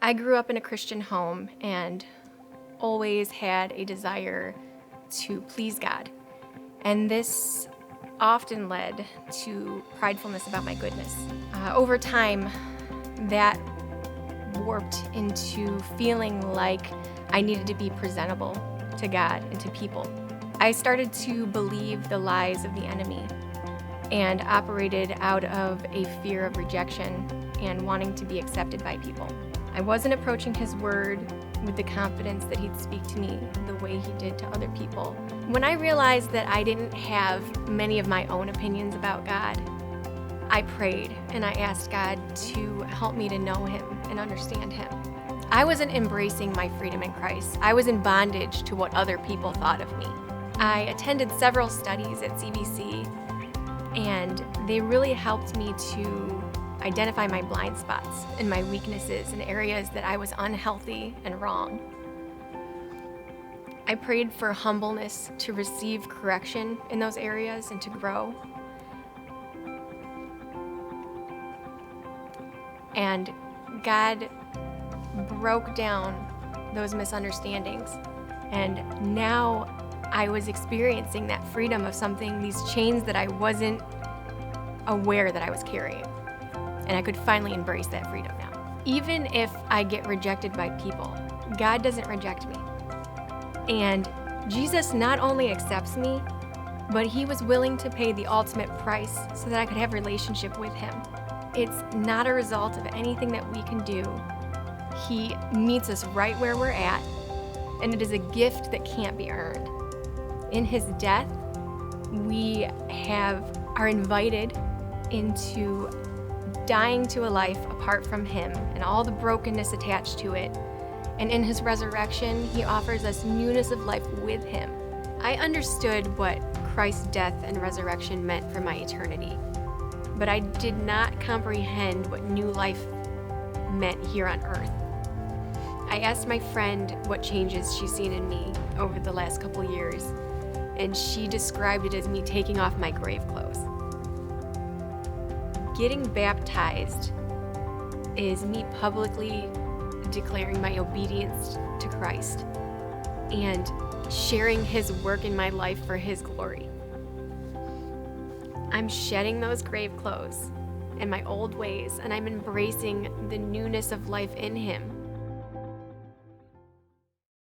I grew up in a Christian home and always had a desire to please God. And this often led to pridefulness about my goodness. Over time, that warped into feeling like I needed to be presentable to God and to people. I started to believe the lies of the enemy and operated out of a fear of rejection and wanting to be accepted by people. I wasn't approaching his word with the confidence that he'd speak to me the way he did to other people. When I realized that I didn't have many of my own opinions about God, I prayed and I asked God to help me to know him and understand him. I wasn't embracing my freedom in Christ. I was in bondage to what other people thought of me. I attended several studies at CBC, and they really helped me to identify my blind spots and my weaknesses in areas that I was unhealthy and wrong. I prayed for humbleness to receive correction in those areas and to grow. And God broke down those misunderstandings. And now I was experiencing that freedom of something, these chains that I wasn't aware that I was carrying. And I could finally embrace that freedom now. Even if I get rejected by people, God doesn't reject me. And Jesus not only accepts me, but he was willing to pay the ultimate price so that I could have a relationship with him. It's not a result of anything that we can do. He meets us right where we're at, and it is a gift that can't be earned. In his death, we are invited into dying to a life apart from him and all the brokenness attached to it. And in his resurrection, he offers us newness of life with him. I understood what Christ's death and resurrection meant for my eternity, but I did not comprehend what new life meant here on earth. I asked my friend what changes she's seen in me over the last couple years, and she described it as me taking off my grave clothes. Getting baptized is me publicly declaring my obedience to Christ and sharing his work in my life for his glory. I'm shedding those grave clothes and my old ways, and I'm embracing the newness of life in him.